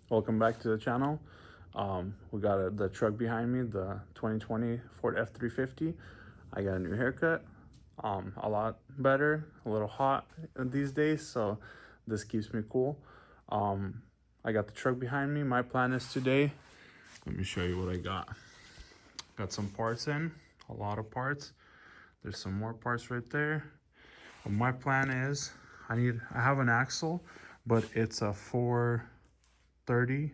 Welcome back to the channel. We got the truck behind me, the 2020 Ford F350. I got a new haircut, a lot better, a little hot these days, so this keeps me cool. I got the truck behind me. My plan is today, let me show you what I got. Got some parts in, a lot of parts. There's some more parts right there. But my plan is, I have an axle, but it's a 430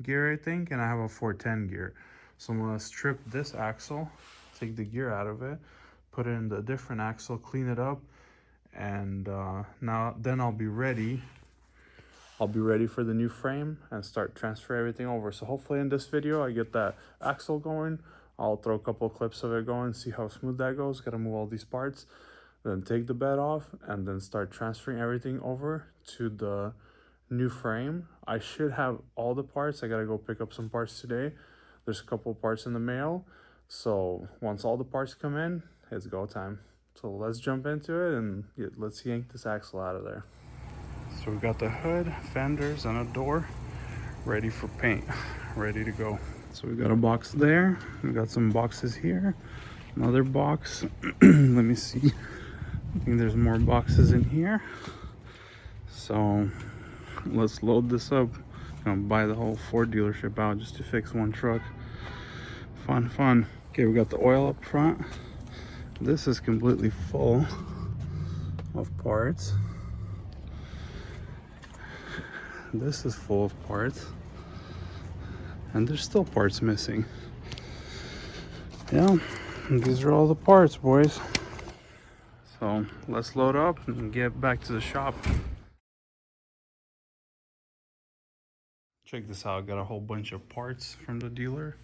gear, I think, and I have a 410 gear. So I'm gonna strip this axle, take the gear out of it, put it in the different axle, clean it up, and then I'll be ready for the new frame and start transfer everything over. So hopefully in this video I get that axle going. I'll throw a couple of clips of it going, see how smooth that goes. Gotta move all these parts, then take the bed off, and then start transferring everything over to the new frame. I should have all the parts. I gotta go pick up some parts today. There's a couple of parts in the mail. So once all the parts come in, it's go time. So let's jump into it and let's yank this axle out of there. So we got the hood, fenders, and a door ready for paint, ready to go. So we got a box there. We got some boxes here. Another box. Let me see. I think there's more boxes in here. So let's load this up. I'm gonna buy the whole Ford dealership out just to fix one truck. Fun. Okay, we got the oil up front. This is completely full of parts. This is full of parts. And there's still parts missing. Yeah, these are all the parts, boys. So let's load up and get back to the shop. Check this out, I got a whole bunch of parts from the dealer.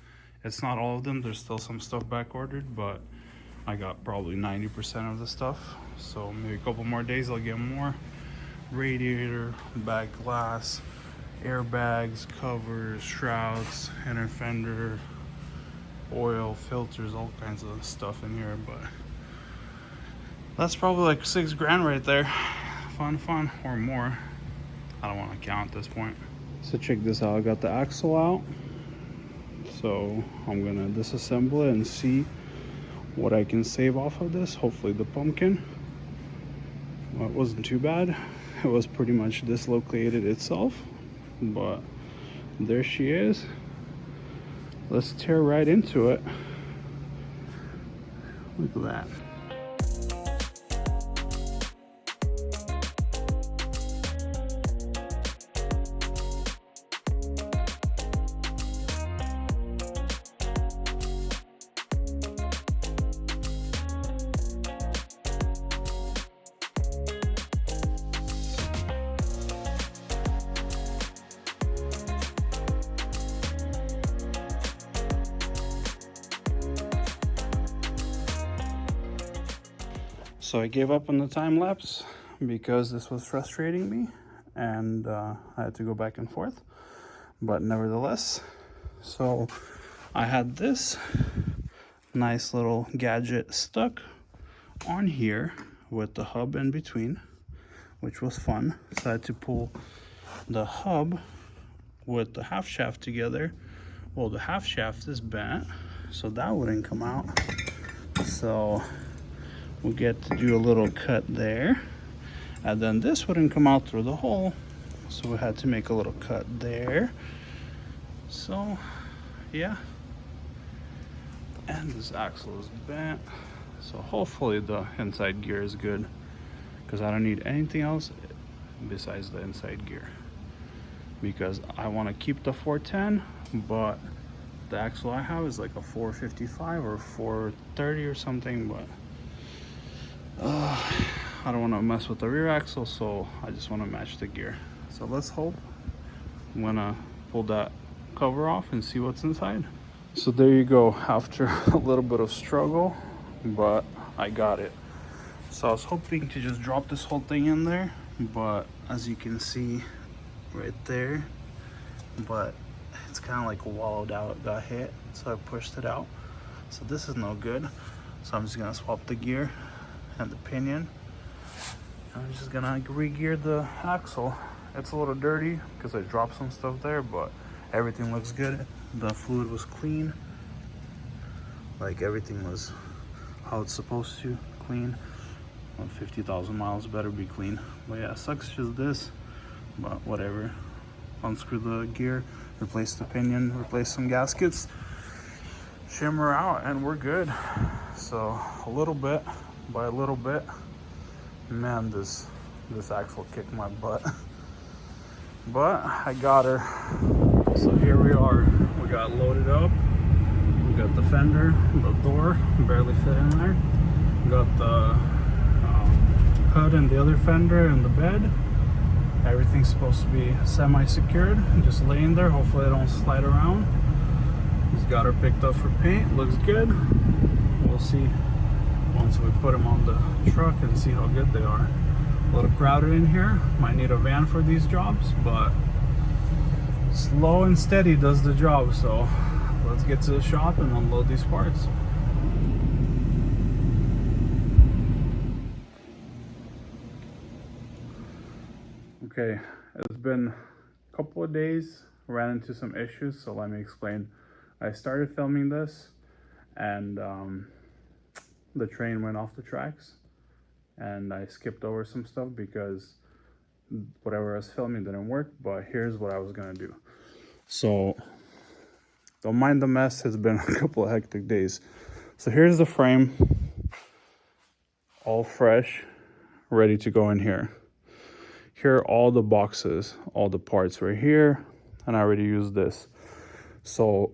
It's not all of them, there's still some stuff back ordered, but I got probably 90% of the stuff. So maybe a couple more days I'll get more. Radiator, back glass, airbags, covers, shrouds, inner fender, oil, filters, all kinds of stuff in here, but that's probably like $6 grand right there. Fun, or more. I don't want to count at this point. So check this out, I got the axle out. So I'm gonna disassemble it and see what I can save off of this. Hopefully the pumpkin. Well, it wasn't too bad. It was pretty much dislocated itself, but there she is. Let's tear right into it. Look at that. So I gave up on the time lapse because this was frustrating me, and I had to go back and forth. But nevertheless, so I had this nice little gadget stuck on here with the hub in between, which was fun. So I had to pull the hub with the half shaft together. Well, the half shaft is bent, so that wouldn't come out. So we get to do a little cut there, and then this wouldn't come out through the hole, so we had to make a little cut there. So yeah, and this axle is bent, so hopefully the inside gear is good, because I don't need anything else besides the inside gear, because I want to keep the 410, but the axle I have is like a 455 or 430 or something, but I don't want to mess with the rear axle, so I just want to match the gear. So let's hope. I'm gonna pull that cover off and see what's inside. So there you go, after a little bit of struggle, but I got it. So I was hoping to just drop this whole thing in there, but as you can see right there, but it's kind of like wallowed out, it got hit, so I pushed it out. So this is no good, so I'm just gonna swap the gear and the pinion. I'm just gonna re-gear the axle. It's a little dirty because I dropped some stuff there, but everything looks good. The fluid was clean. Like everything was how it's supposed to, clean. On 50,000 miles, better be clean. But yeah, sucks just this, but whatever. Unscrew the gear, replace the pinion, replace some gaskets, shimmer out, and we're good. So a little bit by a little bit, man, this axle kicked my butt. But I got her. So here we are. We got loaded up. We got the fender, the door barely fit in there. We got the hood and the other fender and the bed. Everything's supposed to be semi-secured, just laying there. Hopefully I don't slide around. Just got her picked up for paint. Looks good. We'll see once we put them on the truck and see how good they are. A little crowded in here. Might need a van for these jobs, but slow and steady does the job. So let's get to the shop and unload these parts. Okay, it's been a couple of days. Ran into some issues, so let me explain. I started filming this and the train went off the tracks and I skipped over some stuff because whatever I was filming didn't work, but here's what I was gonna do. So don't mind the mess, it's been a couple of hectic days. So here's the frame, all fresh, ready to go in here. Here are all the boxes, all the parts right here, and I already used this. So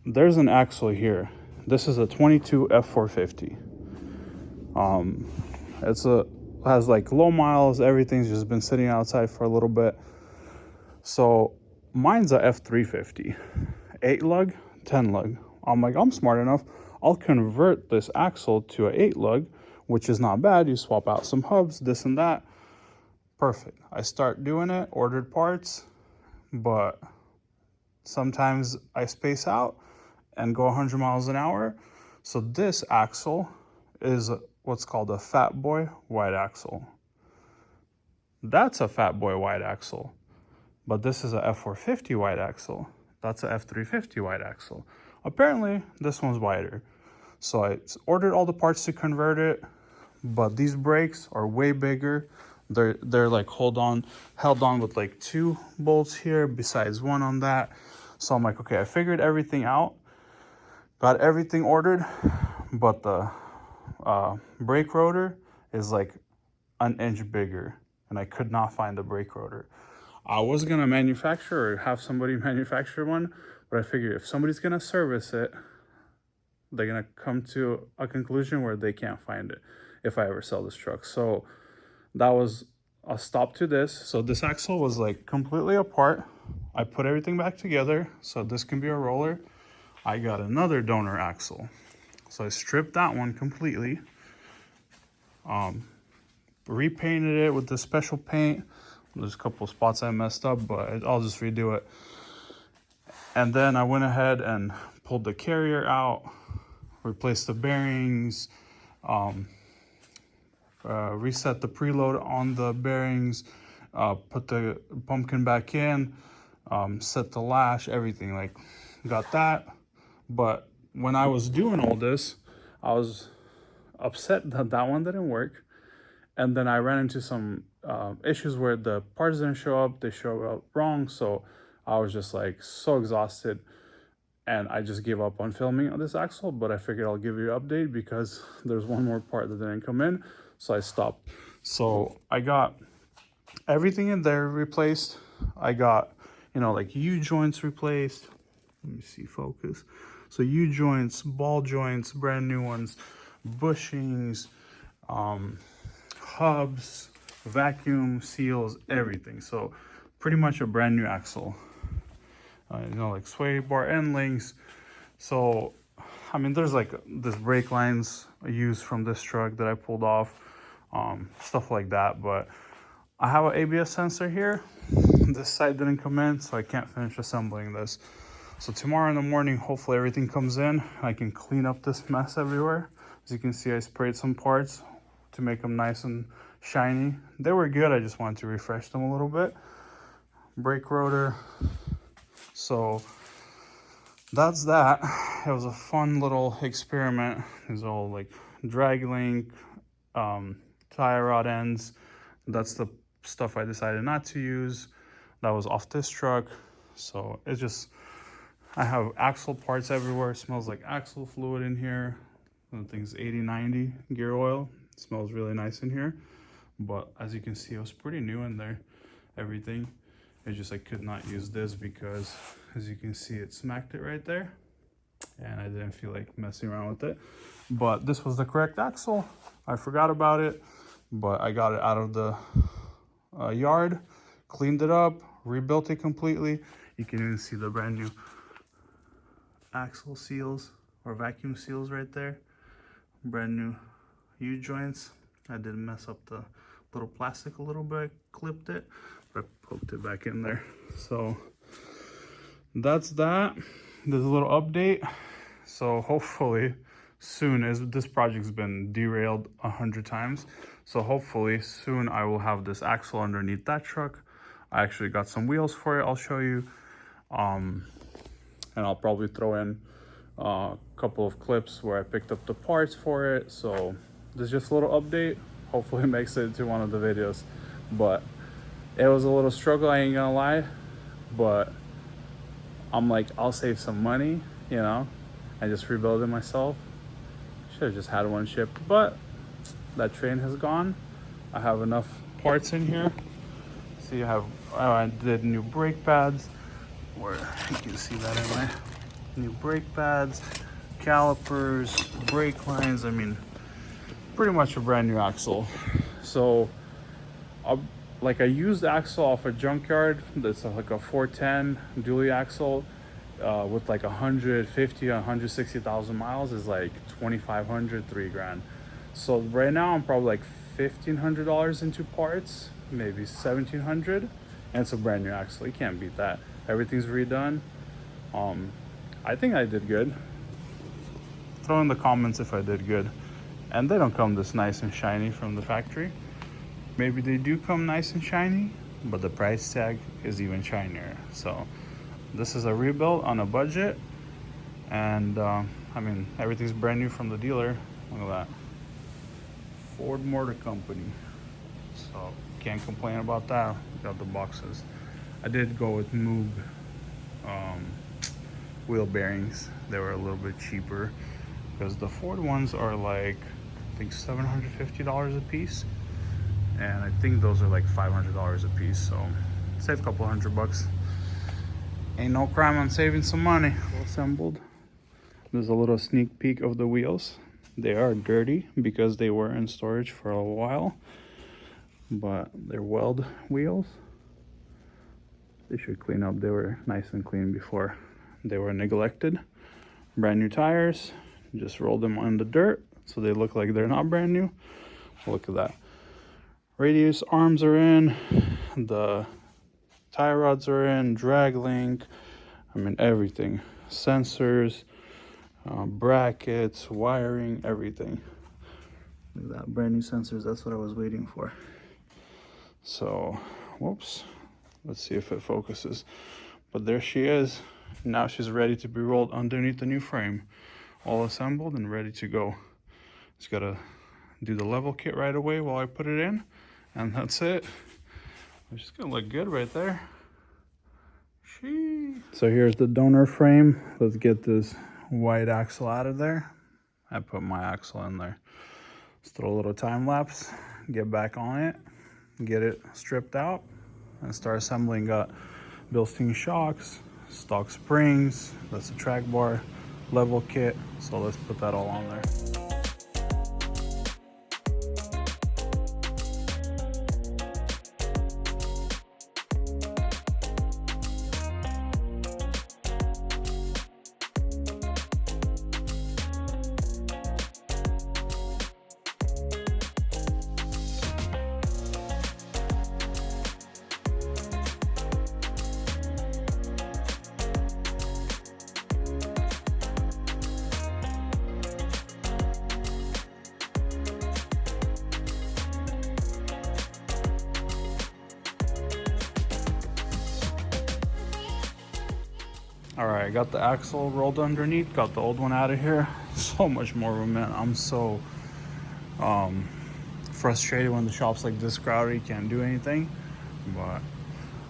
there's an axle here. This is a 22 F350. Has like low miles, everything's just been sitting outside for a little bit. So mine's a F350, 8 lug, 10 lug. I'm like, I'm smart enough, I'll convert this axle to an 8 lug, which is not bad. You swap out some hubs, this and that. Perfect. I start doing it, ordered parts, but sometimes I space out and go 100 miles an hour. So this axle is what's called a fat boy wide axle. That's a fat boy wide axle, but this is a F450 wide axle. That's a F350 wide axle. Apparently this one's wider. So I ordered all the parts to convert it, but these brakes are way bigger. They're like held on with like 2 bolts here besides 1 on that. So I'm like, okay, I figured everything out, got everything ordered, but the brake rotor is like an inch bigger and I could not find the brake rotor. I was gonna manufacture or have somebody manufacture one, but I figured if somebody's gonna service it, they're gonna come to a conclusion where they can't find it if I ever sell this truck. So that was a stop to this. So this axle was like completely apart. I put everything back together so this can be a roller. I got another donor axle. So I stripped that one completely. Repainted it with this special paint. There's a couple spots I messed up, but I'll just redo it. And then I went ahead and pulled the carrier out, replaced the bearings, reset the preload on the bearings, put the pumpkin back in, set the lash, everything, like got that. But when I was doing all this, I was upset that that one didn't work. And then I ran into some issues where the parts didn't show up, they showed up wrong. So I was just like so exhausted and I just gave up on filming on this axle, but I figured I'll give you an update because there's one more part that didn't come in. So I stopped. So I got everything in there replaced. I got, you know, like U-joints replaced. Let me see, focus. So U-joints, ball joints, brand new ones, bushings, hubs, vacuum seals, everything. So pretty much a brand new axle. You know, like sway bar end links. So, I mean, there's like this brake lines I used from this truck that I pulled off, stuff like that. But I have an ABS sensor here. This side didn't come in, so I can't finish assembling this. So tomorrow in the morning, hopefully everything comes in. I can clean up this mess everywhere. As you can see, I sprayed some parts to make them nice and shiny. They were good, I just wanted to refresh them a little bit. brake rotor. So that's that. It was a fun little experiment. It's all like drag link, tie rod ends. That's the stuff I decided not to use. That was off this truck. So it's just, I have axle parts everywhere. It smells like axle fluid in here. I think it's 80-90 gear oil. It smells really nice in here. But as you can see, it was pretty new in there, everything. It's just I could not use this because, as you can see, it smacked it right there. And I didn't feel like messing around with it. But this was the correct axle. I forgot about it, but I got it out of the yard, cleaned it up, rebuilt it completely. You can even see the brand new axle seals or vacuum seals right there. Brand new U-joints. I did mess up the little plastic a little bit, clipped it, but I poked it back in there. So that's that. There's a little update. So hopefully soon, as this project's been derailed 100 times, so hopefully soon I will have this axle underneath that truck. I actually got some wheels for it, I'll show you. And I'll probably throw in a couple of clips where I picked up the parts for it. So this is just a little update. Hopefully it makes it to one of the videos. But it was a little struggle, I ain't gonna lie. But I'm like, I'll save some money, you know, and just rebuild it myself. Should have just had one shipped, but that train has gone. I have enough parts in here. See, I did new brake pads, where you can see that in my new brake pads, calipers, brake lines. I mean, pretty much a brand new axle. So like I used axle off a junkyard that's like a 410 dually axle with like 150 160,000 miles is like 2,500, $3,000. So right now I'm probably like $1,500 into parts, maybe 1,700, and it's a brand new axle. You can't beat that. Everything's redone. I think I did good. Throw in the comments if I did good. And they don't come this nice and shiny from the factory. Maybe they do come nice and shiny, but the price tag is even shinier. So this is a rebuild on a budget. And I mean, everything's brand new from the dealer. Look at that. Ford Motor Company. So can't complain about that. Got the boxes. I did go with Moog wheel bearings. They were a little bit cheaper because the Ford ones are like, I think $750 a piece. And I think those are like $500 a piece. So save a couple $100. Ain't no crime on saving some money. All assembled. There's a little sneak peek of the wheels. They are dirty because they were in storage for a while, but they're weld wheels. They should clean up. They were nice and clean before they were neglected. Brand new tires. Just rolled them on the dirt so they look like they're not brand new. Look at that. Radius arms are in. The tie rods are in. Drag link. I mean, everything. Sensors. Brackets, wiring, everything. Look at that, brand new sensors. That's what I was waiting for. So, whoops. Let's see if it focuses. But there she is. Now she's ready to be rolled underneath the new frame. All assembled and ready to go. Just gotta do the level kit right away while I put it in. And that's it. It's just gonna look good right there. So here's the donor frame. Let's get this white axle out of there. I put my axle in there. Let's throw a little time lapse, get back on it, get it stripped out, and start assembling. Got Bilstein shocks, stock springs, that's the track bar, level kit. So let's put that all on there. All right, I got the axle rolled underneath, got the old one out of here. So much more room, man. I'm so frustrated when the shop's like this crowded, you can't do anything, but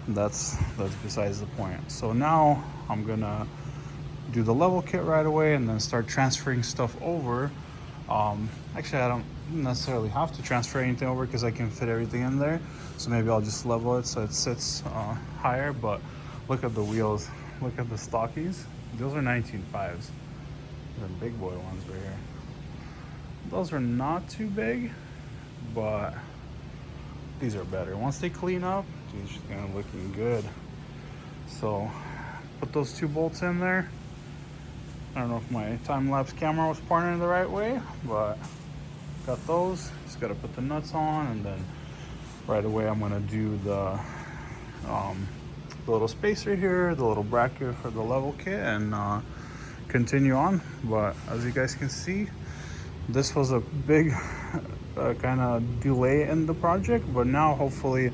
that's besides the point. So now I'm gonna do the level kit right away and then start transferring stuff over. Actually, I don't necessarily have to transfer anything over because I can fit everything in there. So maybe I'll just level it so it sits higher. But look at the wheels, look at the stockies. Those are 19.5s. They're big boy ones right here. Those are not too big, but these are better. Once they clean up, these are gonna looking good. So put those 2 bolts in there. I don't know if my time-lapse camera was pointing the right way, but got those. Just gotta put the nuts on, and then right away I'm gonna do the little spacer here, the little bracket for the level kit, and continue on. But as you guys can see, this was a big kind of delay in the project, but now hopefully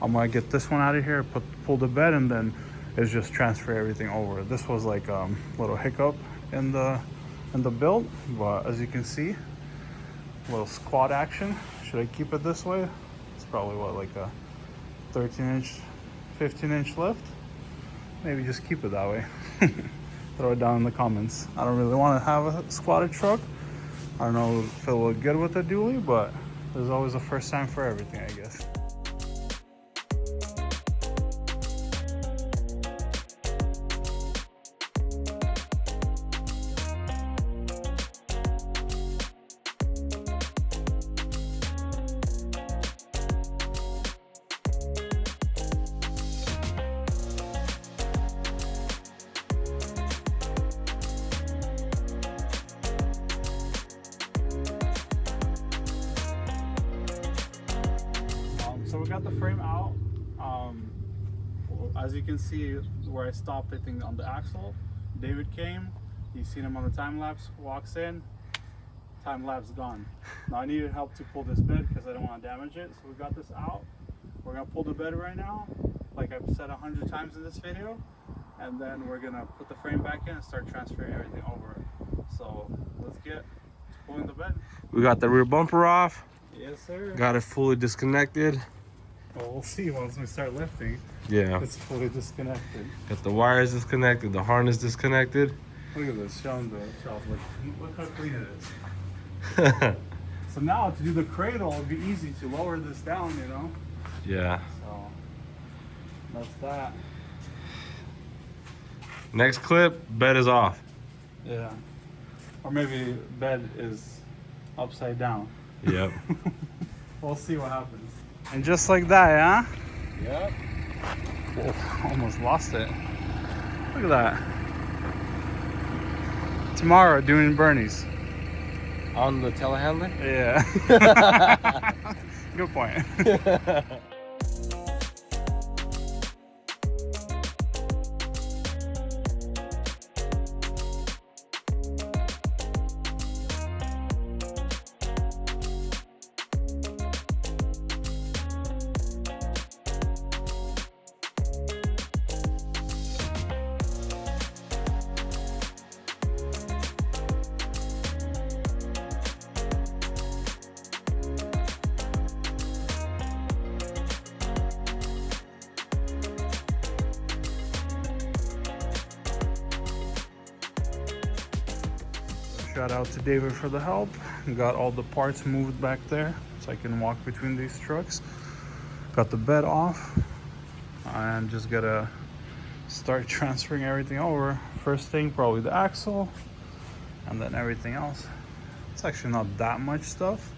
I'm gonna get this one out of here, pull the bed, and then it's just transfer everything over. This was like a little hiccup in the build, but as you can see, a little squat action. Should I keep it this way? It's probably what, like a 13-inch, 15-inch lift? Maybe just keep it that way. Throw it down in the comments. I don't really want to have a squatted truck. I don't know if it'll look good with a dually, but there's always a first time for everything, I guess. So we got the frame out. As you can see where I stopped, I think on the axle, David came, you seen him on the time lapse, walks in, time lapse gone. Now I needed help to pull this bed because I don't want to damage it. So we got this out. We're gonna pull the bed right now, like I've said 100 times in this video, and then we're gonna put the frame back in and start transferring everything over. So let's get to pulling the bed. We got the rear bumper off. Yes, sir. Got it fully disconnected. Well, we'll see once we start lifting. Yeah. It's fully disconnected. Got the wires disconnected, the harness disconnected. Look at this, showing the shelf. Look how clean it is. So now to do the cradle, it'd be easy to lower this down, you know? Yeah. So that's that. Next clip, bed is off. Yeah. Or maybe bed is upside down. Yep. We'll see what happens. And just like that, huh? Yep. Whoa, almost lost it. Look at that. Tomorrow doing Bernie's. On the telehandler? Yeah. Good point. Shout out to David for the help. Got all the parts moved back there so I can walk between these trucks. Got the bed off and just gotta start transferring everything over. First thing, probably the axle, and then everything else. It's actually not that much stuff,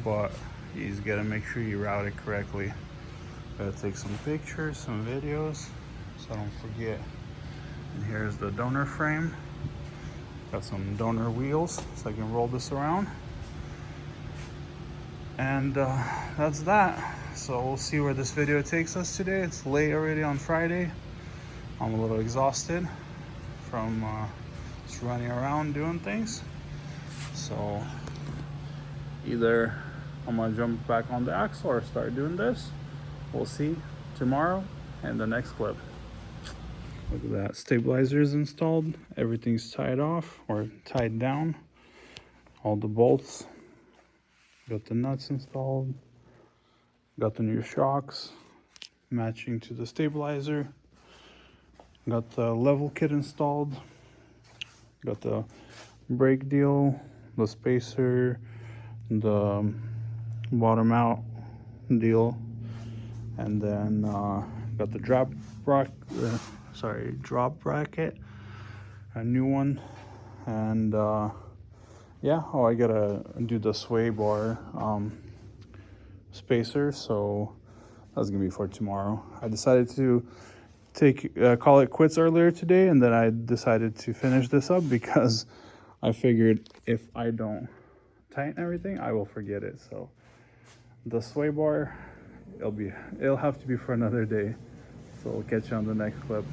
but you just gotta make sure you route it correctly. Gotta take some pictures, some videos, so I don't forget. And here's the donor frame. Got some donor wheels so I can roll this around. And that's that. So we'll see where this video takes us today. It's late already on Friday. I'm a little exhausted from just running around doing things. So either I'm gonna jump back on the axle or start doing this. We'll see tomorrow in the next clip. Look at that, stabilizer is installed. Everything's tied off or tied down. All the bolts. Got the nuts installed. Got the new shocks matching to the stabilizer. Got the level kit installed. Got the brake deal, the spacer, the bottom out deal, and then got the drop bracket, a new one, and yeah. Oh, I gotta do the sway bar spacer, so that's gonna be for tomorrow. I decided to call it quits earlier today, and then I decided to finish this up because I figured if I don't tighten everything, I will forget it. So the sway bar, it'll have to be for another day. So we'll catch you on the next clip.